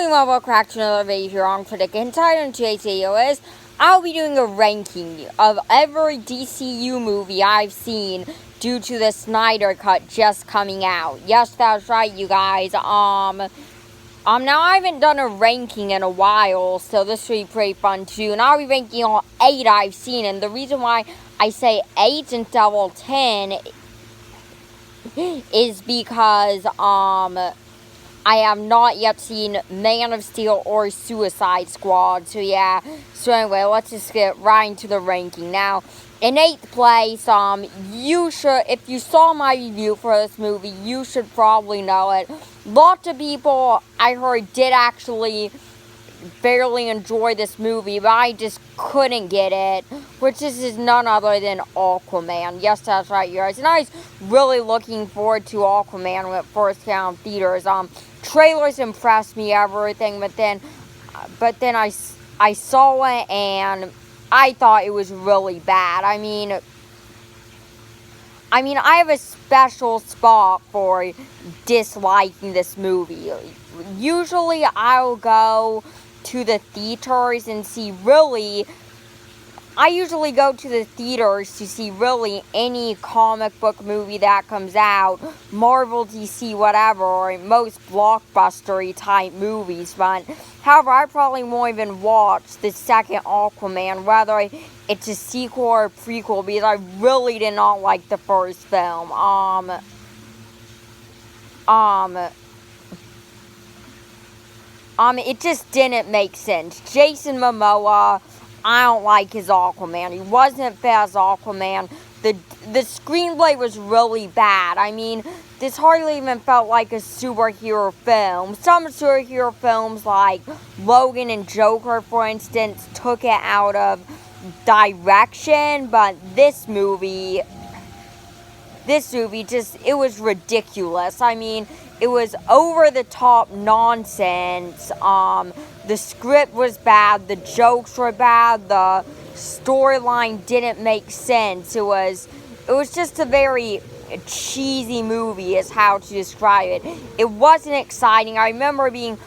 everyone, welcome back to another video here on Critic Insight, and today's video is I'll be doing a ranking of every DCU movie I've seen due to the Snyder Cut just coming out. Yes, that's right, you guys. Now I haven't done a ranking in a while, so this will be pretty fun too. And I'll be ranking all 8 I've seen, and the reason why I say 8 instead of 10 is because, I have not yet seen Man of Steel or Suicide Squad. So yeah. So anyway, let's just get right into the ranking. Now, in 8th place, you should, if you saw my review for this movie, you should probably know it. Lots of people, I heard, did actually barely enjoy this movie, but I just couldn't get it, which this is none other than Aquaman. Yes, that's right, you guys. And I was really looking forward to Aquaman when it first came out in theaters. Trailers impressed me, everything, but then I saw it and I thought it was really bad. I mean, I have a special spot for disliking this movie. Usually, I'll go to the theaters and see I usually go to the theaters to see really any comic book movie that comes out, Marvel, DC, whatever, or most blockbuster-y type movies. But, however, I probably won't even watch the second Aquaman, whether it's a sequel or a prequel, because I really did not like the first film. It just didn't make sense. Jason Momoa, I don't like his Aquaman. He wasn't fit as Aquaman. The screenplay was really bad. I mean, this hardly even felt like a superhero film. Some superhero films like Logan and Joker, for instance, took it out of direction, but this movie just, it was ridiculous. I mean, it was over-the-top nonsense. The script was bad, the jokes were bad, the storyline didn't make sense. It was just a very cheesy movie is how to describe it. It wasn't exciting. I remember being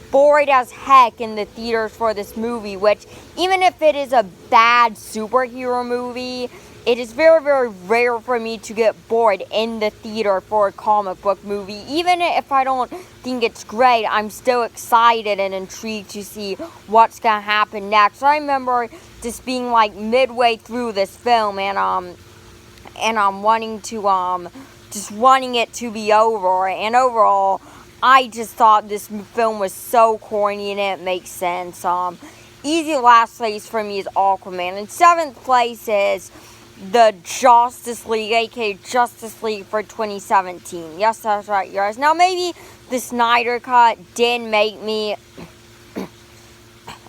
bored as heck in the theaters for this movie, which, even if it is a bad superhero movie, it is very, very rare for me to get bored in the theater for a comic book movie. Even if I don't think it's great, I'm still excited and intrigued to see what's going to happen next. I remember just being like midway through this film and I'm wanting it to be over. And overall, I just thought this film was so corny and it makes sense. Easy last place for me is Aquaman. In 7th place is the Justice League, aka Justice League for 2017. Yes, that's right, you guys. Now, maybe the Snyder Cut did make me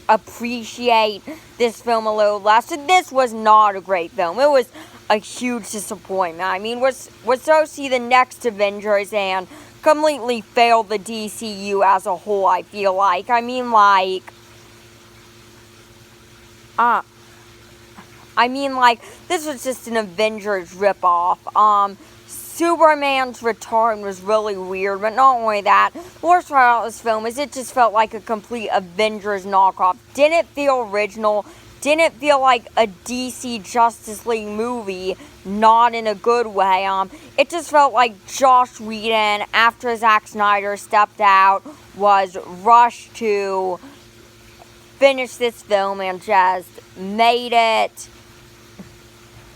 appreciate this film a little less. So this was not a great film. It was a huge disappointment. I mean, was so see the next Avengers and completely failed the DCU as a whole, I feel like. I mean, this was just an Avengers ripoff. Superman's return was really weird, but not only that, the worst part about this film is it just felt like a complete Avengers knockoff. Didn't feel original, didn't feel like a DC Justice League movie, not in a good way. It just felt like Joss Whedon, after Zack Snyder stepped out, was rushed to finish this film and just made it,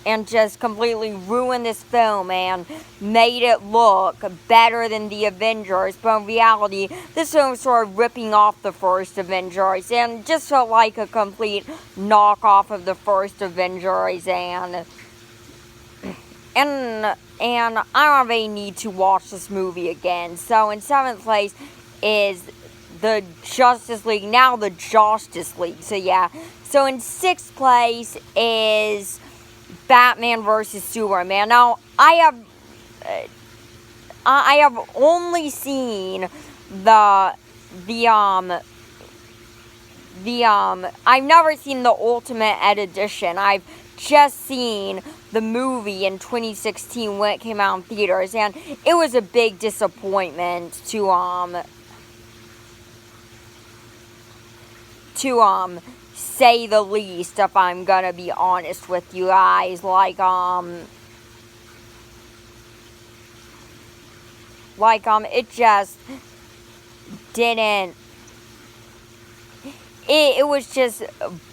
and just completely ruined this film and made it look better than the Avengers. But in reality, this film started ripping off the first Avengers and just felt like a complete knockoff of the first Avengers. And I don't have any need to watch this movie again. So in 7th place is the Justice League, now the Justice League. So yeah. So in 6th place is Batman vs. Superman. Now, I have only seen I've never seen the Ultimate Edition. I've just seen the movie in 2016 when it came out in theaters, and it was a big disappointment to to say the least, if I'm gonna be honest with you guys. It just didn't. It was just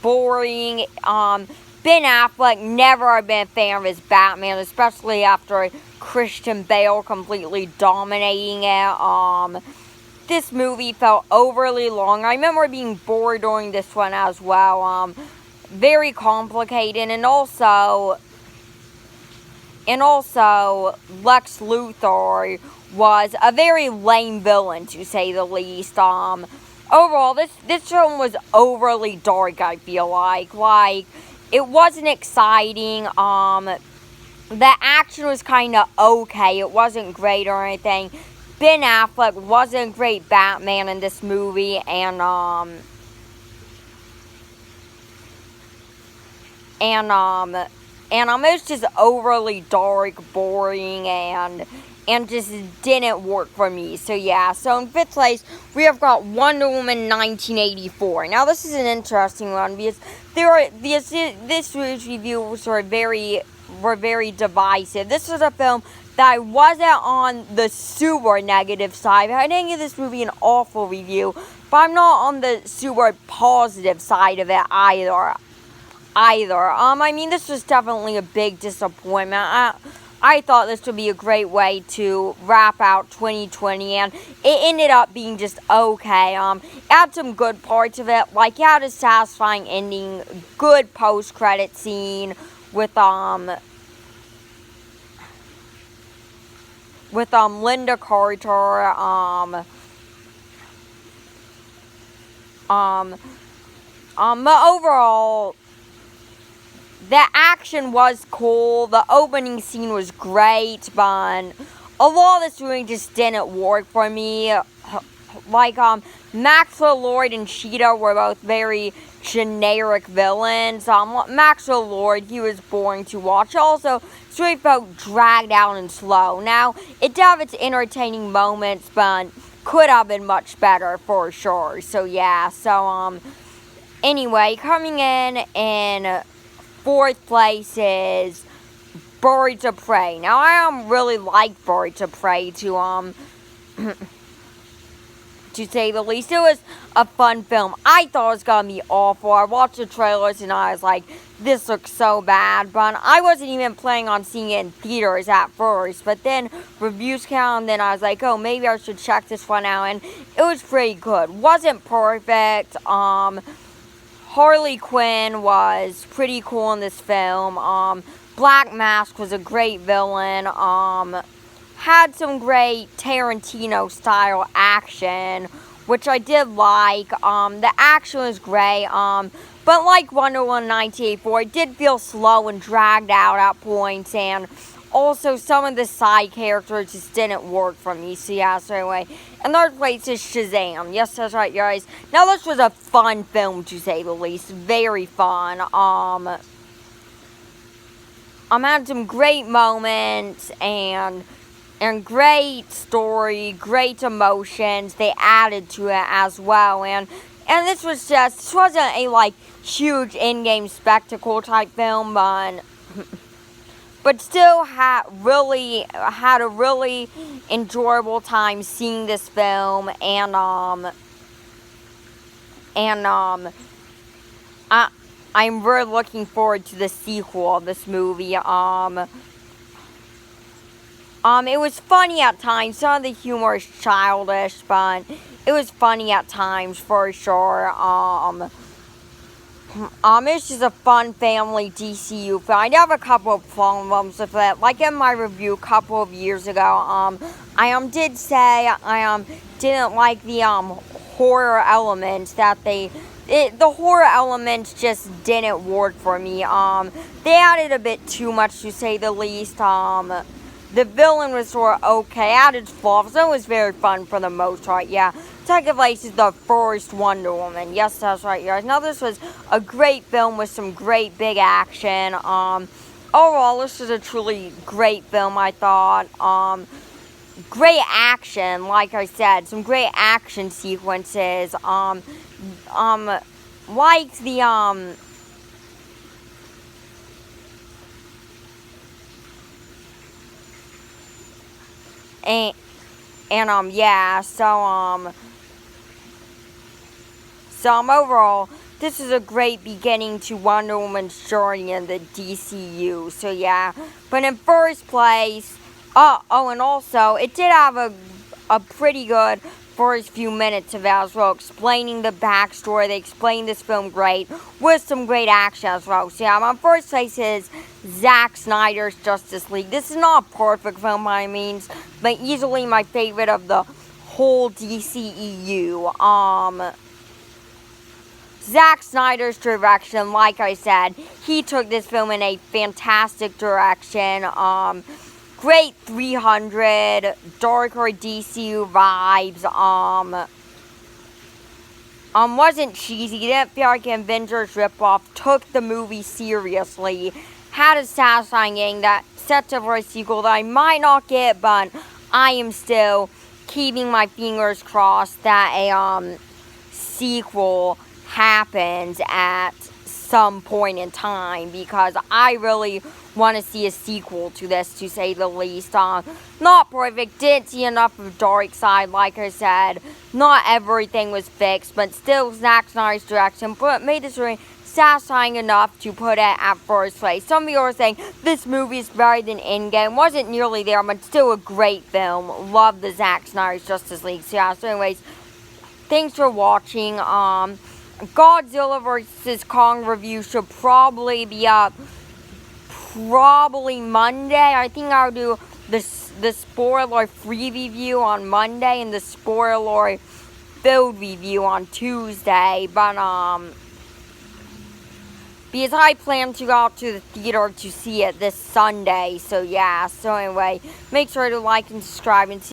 boring. Ben Affleck, never have been a fan of his Batman, especially after Christian Bale completely dominating it. This movie felt overly long. I remember being bored during this one as well. Very complicated, and also Lex Luthor was a very lame villain, to say the least. Overall, this film was overly dark, I feel like. It wasn't exciting. The action was kind of okay. It wasn't great or anything. Ben Affleck wasn't a great Batman in this movie, and it was just overly dark, boring, and just didn't work for me. So yeah, so in 5th place, we have got Wonder Woman 1984. Now this is an interesting one, because this reviews were very divisive. This was a film that I wasn't on the super negative side. I didn't give this movie an awful review, but I'm not on the super positive side of it either. I mean, this was definitely a big disappointment. I thought this would be a great way to wrap out 2020, and it ended up being just okay. It had some good parts of it, like it had a satisfying ending, good post-credit scene with Linda Carter, but overall, the action was cool. The opening scene was great, but a lot of this movie just didn't work for me. Maxwell Lord and Cheetah were both very generic villains. Maxwell Lord, he was boring to watch. Also, this really felt dragged out and slow. Now, it did have its entertaining moments, but could have been much better for sure. So yeah, anyway, coming in 4th place is Birds of Prey. Now, I really like Birds of Prey to say the least. It was a fun film. I thought it was gonna be awful. I watched the trailers and I was like, this looks so bad. But I wasn't even planning on seeing it in theaters at first. But then reviews came out, and then I was like, oh, maybe I should check this one out. And it was pretty good. Wasn't perfect. Harley Quinn was pretty cool in this film. Black Mask was a great villain. Had some great Tarantino-style action, which I did like. The action was great. But like Wonder Woman 1984, it did feel slow and dragged out at points, and also some of the side characters just didn't work for me. So yeah, so anyway. In 3rd place is Shazam. Yes, that's right, guys. Now this was a fun film, to say the least. Very fun. Had some great moments and great story, great emotions they added to it as well. And this wasn't a huge in-game spectacle type film, but still had a really enjoyable time seeing this film, and I'm really looking forward to the sequel of this movie. It was funny at times. Some of the humor is childish, but it was funny at times for sure. It's just a fun family DCU film. I did have a couple of problems with it. Like in my review a couple of years ago, I did say I didn't like the horror elements that the horror elements just didn't work for me. They added a bit too much, to say the least. The villain was sort of okay, added flaws. It was very fun for the most part, yeah. Second place is the first Wonder Woman. Yes, that's right, guys. Now, this was a great film with some great big action. Overall, this was a truly great film, I thought. Great action, like I said. Some great action sequences. liked the, yeah, overall, this is a great beginning to Wonder Woman's journey in the DCU. So yeah, but in first place, and also, it did have a pretty good first few minutes of it as well, explaining the backstory. They explained this film great, with some great action as well. So yeah, my first place is Zack Snyder's Justice League. This is not a perfect film by any means, but easily my favorite of the whole DCEU. Zack Snyder's direction, like I said, he took this film in a fantastic direction. Great 300, darker DCU vibes. Wasn't cheesy, didn't feel like an Avengers ripoff, took the movie seriously, had a satisfying ending that sets up for a sequel that I might not get, but I am still keeping my fingers crossed that a sequel happens at some point in time, because I really want to see a sequel to this, to say the least. Not perfect, didn't see enough of Dark Side, like I said. Not everything was fixed, but still Zack Snyder's direction, but made this really satisfying enough to put it at first place. Some people are saying this movie is better than Endgame. Wasn't nearly there, but still a great film. Love the Zack Snyder's Justice League. So yeah, so anyways, thanks for watching. Godzilla vs. Kong review should probably be up probably Monday. I think I'll do the spoiler-free review on Monday and the spoiler-filled review on Tuesday. But, because I plan to go out to the theater to see it this Sunday. So, yeah. So, anyway, make sure to like and subscribe and see